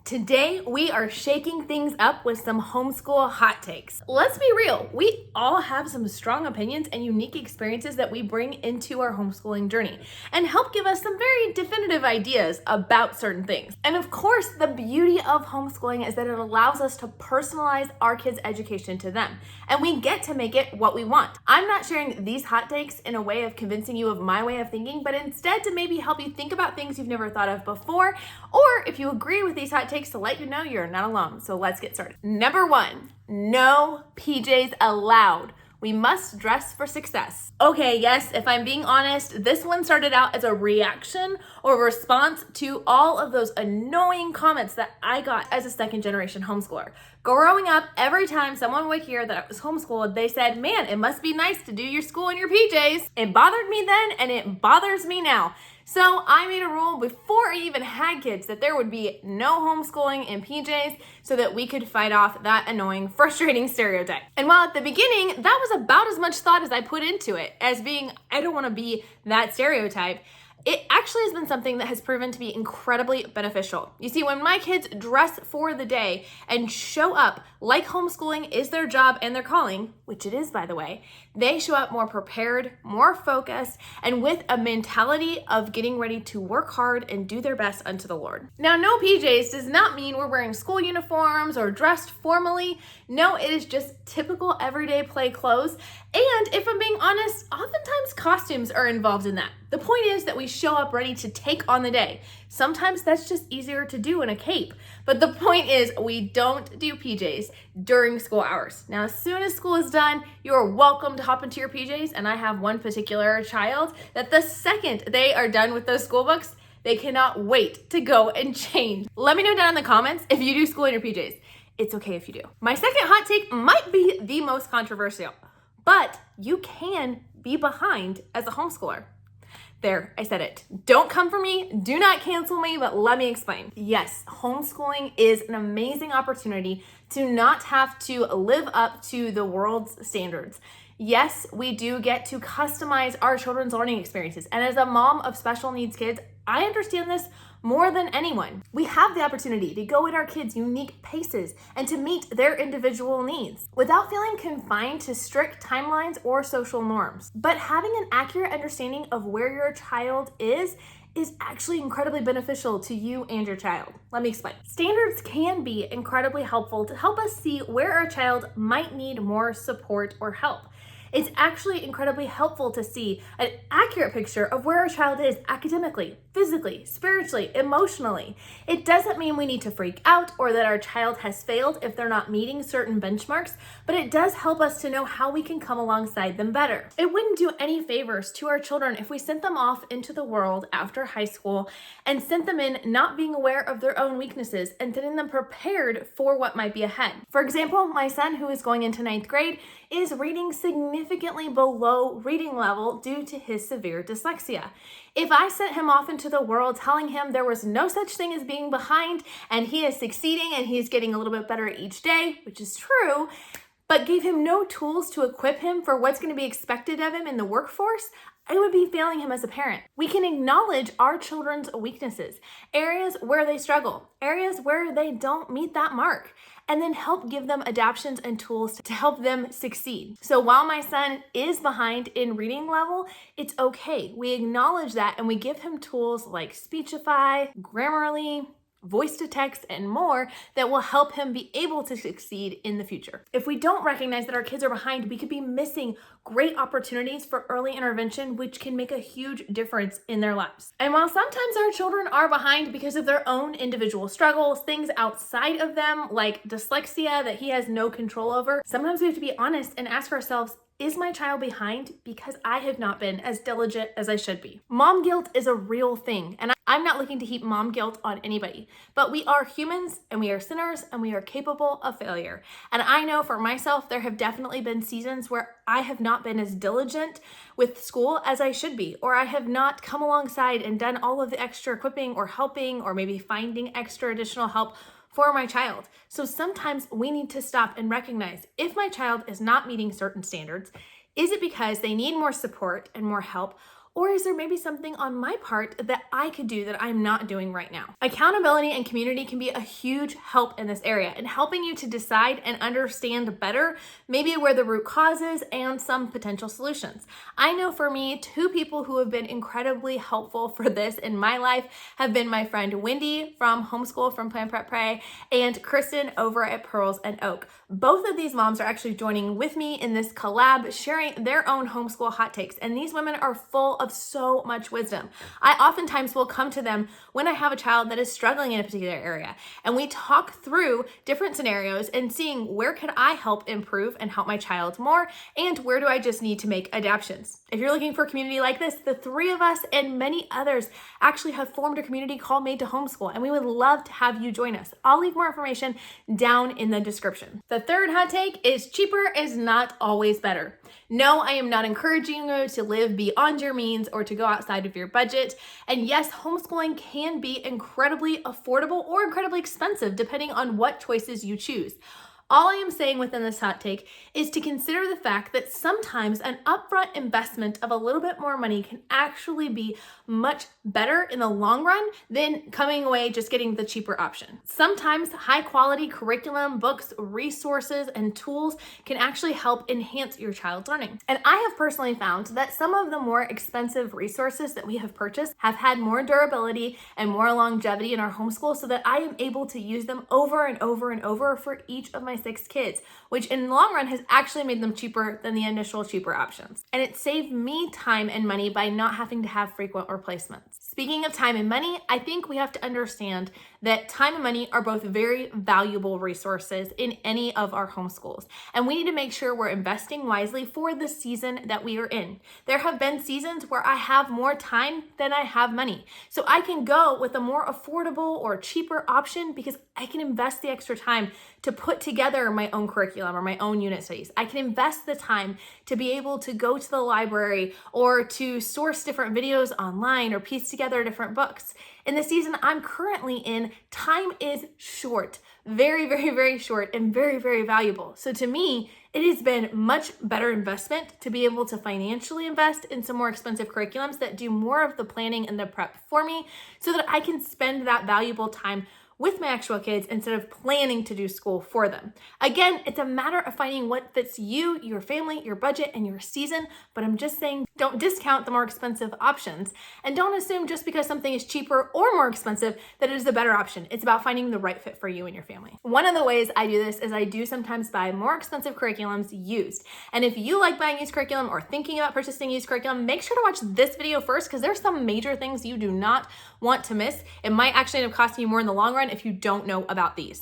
Today, we are shaking things up with some homeschool hot takes. Let's be real, we all have some strong opinions and unique experiences that we bring into our homeschooling journey and help give us some very definitive ideas about certain things. And of course, the beauty of homeschooling is that it allows us to personalize our kids' education to them, and we get to make it what we want. I'm not sharing these hot takes in a way of convincing you of my way of thinking, but instead to maybe help you think about things you've never thought of before, or if you agree with these hot takes, to let you know you're not alone. So let's get started. Number 1, no PJs allowed. We must dress for success. Okay, yes, if I'm being honest, this one started out as a reaction or response to all of those annoying comments that I got as a second generation homeschooler. Growing up, every time someone would hear that I was homeschooled, they said, man, it must be nice to do your school in your PJs. It bothered me then and it bothers me now. So I made a rule before I even had kids that there would be no homeschooling in PJs so that we could fight off that annoying, frustrating stereotype. And while at the beginning, that was about as much thought as I put into it as being, I don't want to be that stereotype, it actually has been something that has proven to be incredibly beneficial. You see, when my kids dress for the day and show up like homeschooling is their job and their calling, which it is, by the way, they show up more prepared, more focused, and with a mentality of getting ready to work hard and do their best unto the Lord. Now, no PJs does not mean we're wearing school uniforms or dressed formally. No, it is just typical everyday play clothes. And if I'm being honest, oftentimes costumes are involved in that. The point is that we show up ready to take on the day. Sometimes that's just easier to do in a cape. But the point is we don't do PJs during school hours. Now, as soon as school is done, you are welcome to hop into your PJs. And I have one particular child that the second they are done with those school books, they cannot wait to go and change. Let me know down in the comments if you do school in your PJs. It's okay if you do. My second hot take might be the most controversial, but you can be behind as a homeschooler. There, I said it. Don't come for me, do not cancel me, but let me explain. Yes, homeschooling is an amazing opportunity to not have to live up to the world's standards. Yes, we do get to customize our children's learning experiences. And as a mom of special needs kids, I understand this more than anyone. We have the opportunity to go at our kids' unique paces and to meet their individual needs without feeling confined to strict timelines or social norms. But having an accurate understanding of where your child is actually incredibly beneficial to you and your child. Let me explain. Standards can be incredibly helpful to help us see where our child might need more support or help. It's actually incredibly helpful to see an accurate picture of where our child is academically, physically, spiritually, emotionally. It doesn't mean we need to freak out or that our child has failed if they're not meeting certain benchmarks, but it does help us to know how we can come alongside them better. It wouldn't do any favors to our children if we sent them off into the world after high school and sent them in not being aware of their own weaknesses and getting them prepared for what might be ahead. For example, my son, who is going into 9th grade, is reading significantly below reading level due to his severe dyslexia. If I sent him off into the world telling him there was no such thing as being behind and he is succeeding and he's getting a little bit better each day, which is true, but gave him no tools to equip him for what's going to be expected of him in the workforce, I would be failing him as a parent. We can acknowledge our children's weaknesses, areas where they struggle, areas where they don't meet that mark, and then help give them adaptations and tools to help them succeed. So while my son is behind in reading level, it's okay. We acknowledge that and we give him tools like Speechify, Grammarly, voice to text, and more that will help him be able to succeed in the future. If we don't recognize that our kids are behind, we could be missing great opportunities for early intervention, which can make a huge difference in their lives. And while sometimes our children are behind because of their own individual struggles, things outside of them like dyslexia that he has no control over, sometimes we have to be honest and ask ourselves, is my child behind because I have not been as diligent as I should be? Mom guilt is a real thing, and I'm not looking to heap mom guilt on anybody, but we are humans and we are sinners and we are capable of failure. And I know for myself, there have definitely been seasons where I have not been as diligent with school as I should be, or I have not come alongside and done all of the extra equipping or helping or maybe finding extra additional help for my child. So sometimes we need to stop and recognize if my child is not meeting certain standards, is it because they need more support and more help, Or is there maybe something on my part that I could do that I'm not doing right now? Accountability and community can be a huge help in this area in helping you to decide and understand better maybe where the root cause is and some potential solutions. I know for me, two people who have been incredibly helpful for this in my life have been my friend Wendy from Homeschool from Plan Prep Pray and Kristen over at Pearls and Oak. Both of these moms are actually joining with me in this collab, sharing their own homeschool hot takes. And these women are full of so much wisdom. I oftentimes will come to them when I have a child that is struggling in a particular area. And we talk through different scenarios and seeing where can I help improve and help my child more, and where do I just need to make adaptations. If you're looking for a community like this, the three of us and many others actually have formed a community called Made to Homeschool, and we would love to have you join us. I'll leave more information down in the description. The third hot take is cheaper is not always better. No, I am not encouraging you to live beyond your means or to go outside of your budget. And yes, homeschooling can be incredibly affordable or incredibly expensive depending on what choices you choose. All I am saying within this hot take is to consider the fact that sometimes an upfront investment of a little bit more money can actually be much better in the long run than coming away just getting the cheaper option. Sometimes high quality curriculum, books, resources, and tools can actually help enhance your child's learning. And I have personally found that some of the more expensive resources that we have purchased have had more durability and more longevity in our homeschool so that I am able to use them over and over and over for each of my 6 kids, which in the long run has actually made them cheaper than the initial cheaper options. And it saved me time and money by not having to have frequent replacements. Speaking of time and money, I think we have to understand that time and money are both very valuable resources in any of our homeschools. And we need to make sure we're investing wisely for the season that we are in. There have been seasons where I have more time than I have money. So I can go with a more affordable or cheaper option because I can invest the extra time to put together my own curriculum or my own unit studies. I can invest the time to be able to go to the library or to source different videos online or piece together different books. In the season I'm currently in, time is short, very, very, very short and very, very valuable. So to me, it has been much better investment to be able to financially invest in some more expensive curriculums that do more of the planning and the prep for me so that I can spend that valuable time with my actual kids instead of planning to do school for them. Again, it's a matter of finding what fits you, your family, your budget, and your season, but I'm just saying don't discount the more expensive options and don't assume just because something is cheaper or more expensive that it is the better option. It's about finding the right fit for you and your family. One of the ways I do this is I do sometimes buy more expensive curriculums used. And if you like buying used curriculum or thinking about purchasing used curriculum, make sure to watch this video first because there's some major things you do not want to miss. It might actually end up costing you more in the long run if you don't know about these.